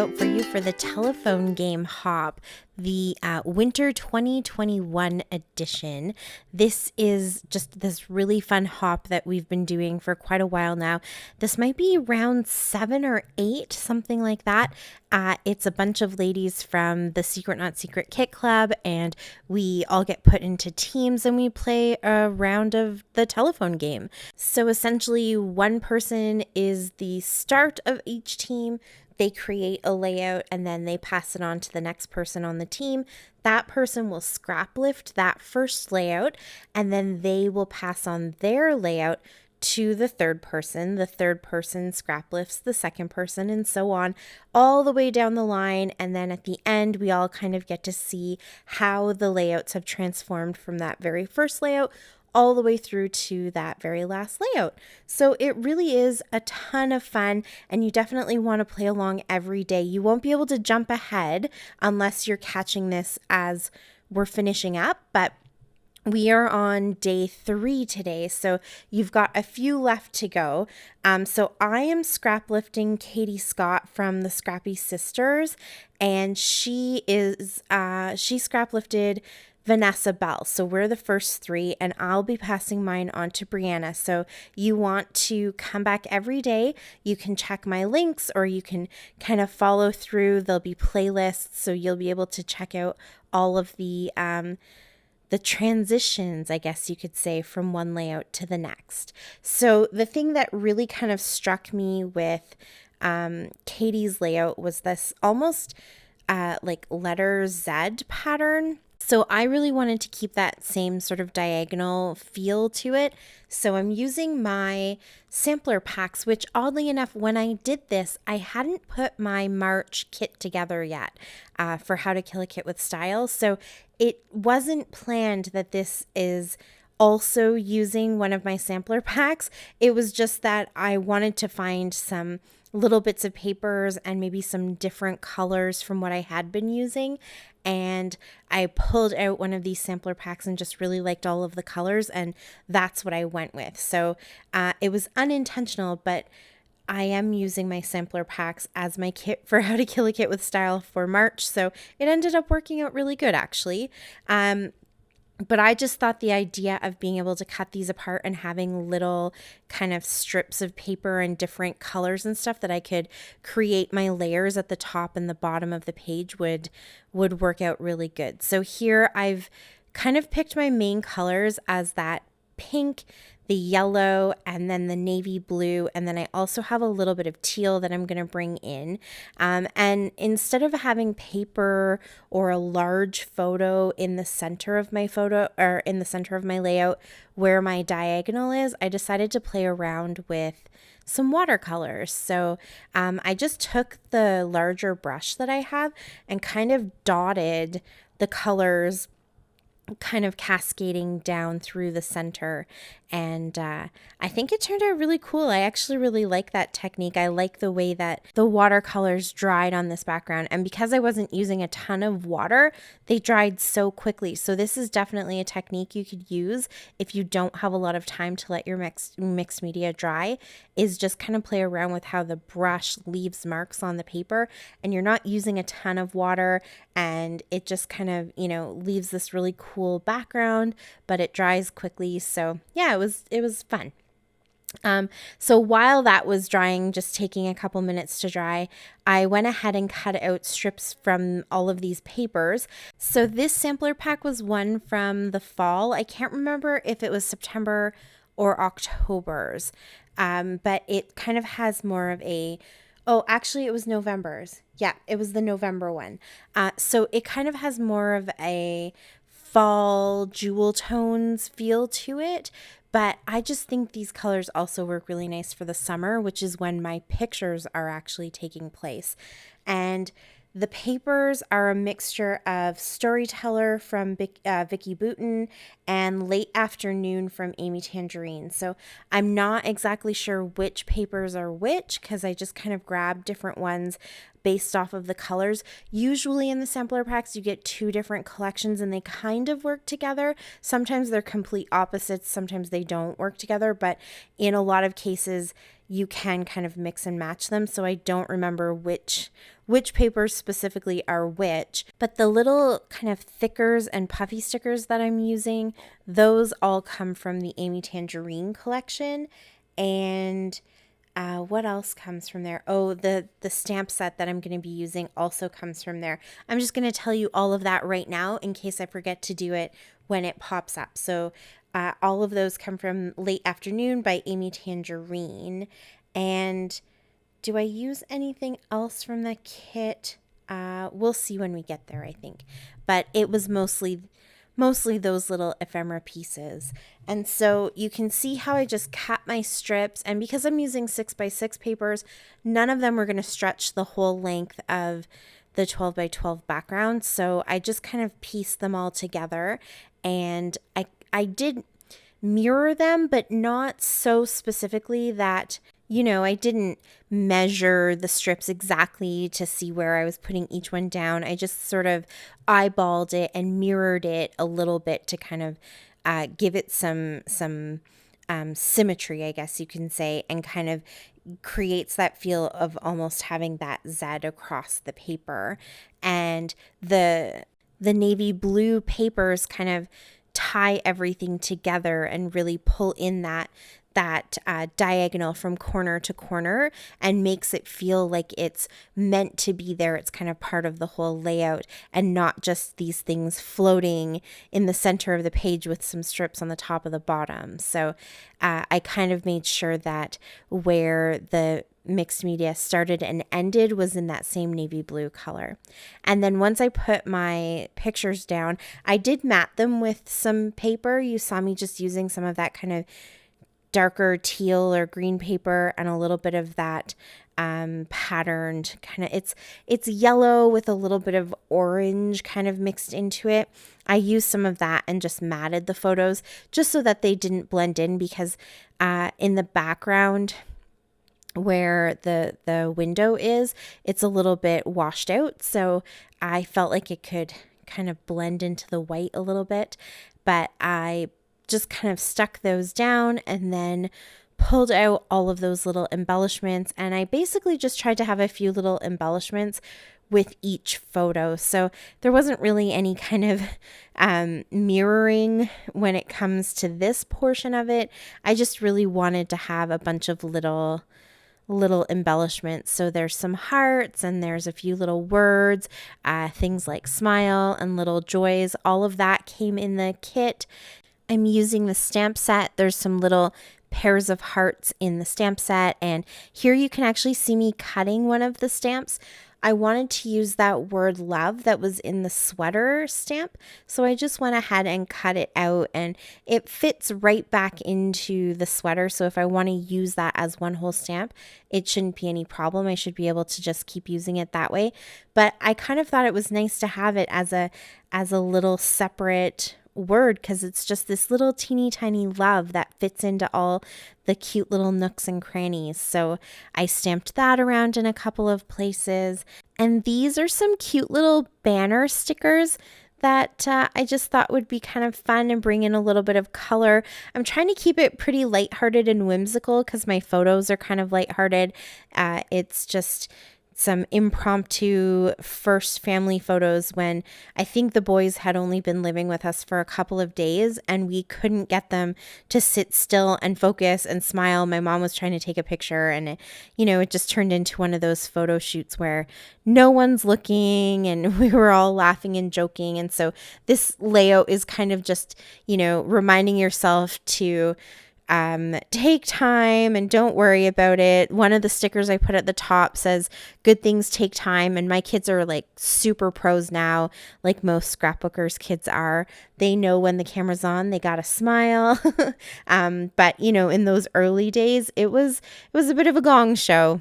layout for you for the telephone game hop, the winter 2021 edition. This is just this really fun hop that we've been doing for quite a while now. This might be round 7 or 8, something like that. It's a bunch of ladies from the Secret Not Secret Kit Club, and we all get put into teams and we play a round of the telephone game. So essentially, one person is the start of each team. They create a layout and then they pass it on to the next person on the team. That person will scrap lift that first layout, and then they will pass on their layout to the third person. The third person scrap lifts the second person, and so on, all the way down the line. And then at the end, we all kind of get to see how the layouts have transformed from that very first layout all the way through to that very last layout. So it really is a ton of fun, and you definitely want to play along every day. You won't be able to jump ahead unless you're catching this as we're finishing up, but we are on day 3 today, so you've got a few left to go. So I am scrap lifting Katie Scott from the Scrappy Sisters, and she scrap lifted Vanessa Bell. So we're the first 3, and I'll be passing mine on to Brianna. So you want to come back every day. You can check my links, or you can kind of follow through. There'll be playlists, so you'll be able to check out all of the transitions, I guess you could say, from one layout to the next. So the thing that really kind of struck me with Katie's layout was this almost like letter Z pattern. So I really wanted to keep that same sort of diagonal feel to it. So I'm using my sampler packs, which oddly enough, when I did this, I hadn't put my March kit together yet for How to Kill a Kit with Style. So it wasn't planned that this is also using one of my sampler packs. It was just that I wanted to find some little bits of papers and maybe some different colors from what I had been using. And I pulled out one of these sampler packs and just really liked all of the colors, and that's what I went with. So it was unintentional, but I am using my sampler packs as my kit for How to Kill a Kit with Style for March. So it ended up working out really good, actually. But I just thought the idea of being able to cut these apart and having little kind of strips of paper and different colors and stuff that I could create my layers at the top and the bottom of the page would work out really good. So here I've kind of picked my main colors as that pink, the yellow, and then the navy blue. And then I also have a little bit of teal that I'm going to bring in. And instead of having paper or a large photo in the center of my photo, or in the center of my layout where my diagonal is, I decided to play around with some watercolors. So I just took the larger brush that I have and kind of dotted the colors kind of cascading down through the center. And I think it turned out really cool. I actually really like that technique. I like the way that the watercolors dried on this background. And because I wasn't using a ton of water, they dried so quickly. So this is definitely a technique you could use if you don't have a lot of time to let your mixed media dry, is just kind of play around with how the brush leaves marks on the paper, and you're not using a ton of water, and it just kind of, leaves this really cool background, but it dries quickly. So yeah, it was fun. So while that was drying, just taking a couple minutes to dry, I went ahead and cut out strips from all of these papers. So this sampler pack was one from the fall. I can't remember if it was September or October's, but it kind of has more of a, actually it was November's. Yeah, it was the November one. So it kind of has more of a fall jewel tones feel to it, but I just think these colors also work really nice for the summer, which is when my pictures are actually taking place. And the papers are a mixture of Storyteller from Vicky Boutin and Late Afternoon from Amy Tangerine. So I'm not exactly sure which papers are which, because I just kind of grabbed different ones, based off of the colors. Usually in the sampler packs, you get 2 different collections and they kind of work together. Sometimes they're complete opposites, sometimes they don't work together, but in a lot of cases, you can kind of mix and match them. So I don't remember which papers specifically are which, but the little kind of thickers and puffy stickers that I'm using, those all come from the Amy Tangerine collection. And what else comes from there? Oh, the stamp set that I'm going to be using also comes from there. I'm just going to tell you all of that right now in case I forget to do it when it pops up. So all of those come from Late Afternoon by Amy Tangerine. And do I use anything else from the kit? We'll see when we get there, I think. But it was mostly those little ephemera pieces. And so you can see how I just cut my strips. And because I'm using 6x6 papers, none of them were going to stretch the whole length of the 12x12 background. So I just kind of pieced them all together. And I did mirror them, but not so specifically that, I didn't measure the strips exactly to see where I was putting each one down. I just sort of eyeballed it and mirrored it a little bit to kind of give it some symmetry, I guess you can say, and kind of creates that feel of almost having that Z across the paper. And the navy blue papers kind of tie everything together and really pull in that diagonal from corner to corner and makes it feel like it's meant to be there. It's kind of part of the whole layout and not just these things floating in the center of the page with some strips on the top of the bottom. So I kind of made sure that where the mixed media started and ended was in that same navy blue color. And then once I put my pictures down, I did mat them with some paper. You saw me just using some of that kind of darker teal or green paper and a little bit of that patterned kind of, it's yellow with a little bit of orange kind of mixed into it. I used some of that and just matted the photos just so that they didn't blend in, because in the background where the window is, it's a little bit washed out. So I felt like it could kind of blend into the white a little bit, but I just kind of stuck those down and then pulled out all of those little embellishments. And I basically just tried to have a few little embellishments with each photo. So there wasn't really any kind of mirroring when it comes to this portion of it. I just really wanted to have a bunch of little embellishments. So there's some hearts and there's a few little words, things like smile and little joys. All of that came in the kit. I'm using the stamp set. There's some little pairs of hearts in the stamp set. And here you can actually see me cutting one of the stamps. I wanted to use that word love that was in the sweater stamp. So I just went ahead and cut it out, and it fits right back into the sweater. So if I want to use that as one whole stamp, it shouldn't be any problem. I should be able to just keep using it that way. But I kind of thought it was nice to have it as a little separate word, because it's just this little teeny tiny love that fits into all the cute little nooks and crannies. So I stamped that around in a couple of places. And these are some cute little banner stickers that I just thought would be kind of fun and bring in a little bit of color. I'm trying to keep it pretty lighthearted and whimsical because my photos are kind of lighthearted. It's just some impromptu first family photos when I think the boys had only been living with us for a couple of days and we couldn't get them to sit still and focus and smile. My mom was trying to take a picture and it just turned into one of those photo shoots where no one's looking and we were all laughing and joking. And so this layout is kind of just, reminding yourself to take time and don't worry about it. One of the stickers I put at the top says, good things take time. And my kids are like super pros now, like most scrapbookers kids are. They know when the camera's on, they got to smile. But in those early days, it was a bit of a gong show.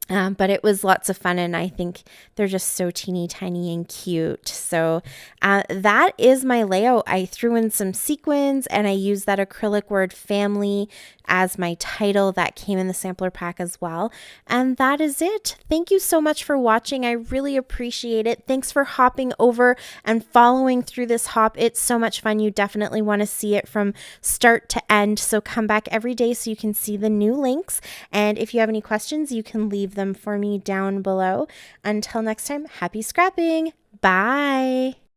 But it was lots of fun, and I think they're just so teeny tiny and cute. So that is my layout. I threw in some sequins, and I used that acrylic word family as my title that came in the sampler pack as well. And that is it. Thank you so much for watching. I really appreciate it. Thanks for hopping over and following through this hop. It's so much fun. You definitely want to see it from start to end. So come back every day so you can see the new links. And if you have any questions, you can leave them for me down below. Until next time, happy scrapping. Bye.